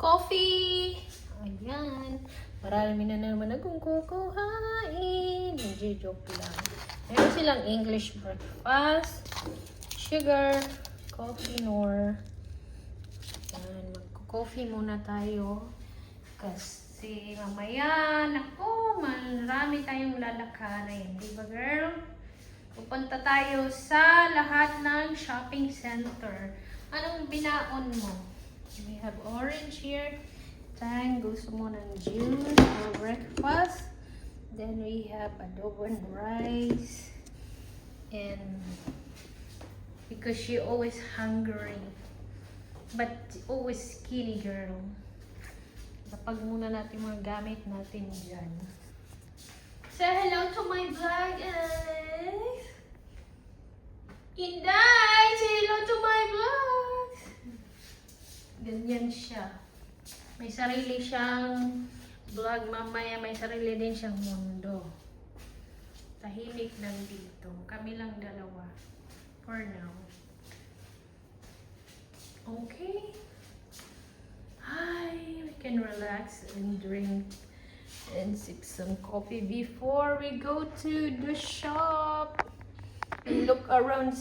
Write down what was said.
coffee. Ayan. Marami na naman akong kukuhain. Nag-joke lang. Meron silang English breakfast, sugar, coffee, nor. Ayan. Magko-coffee muna tayo. Kasi mamaya, naku, marami tayong lalakarin. Diba, girl? Pupunta tayo sa lahat ng shopping center. Anong binaon mo? We have orange here. Tang, gusto mo ng juice for breakfast. Then we have adobo and rice. And because she always hungry. But always skinny girl. Tapag muna natin mga gamit natin dyan. Say hello to my vlog, guys! Inday! Say hello to my vlog! Ganyan siya. May sarili siyang vlog mamaya. May sarili din siyang mundo. Tahimik lang dito. Kami lang dalawa. For now. Okay. Hi, we can relax and drink and sip some coffee before we go to the shop and look around.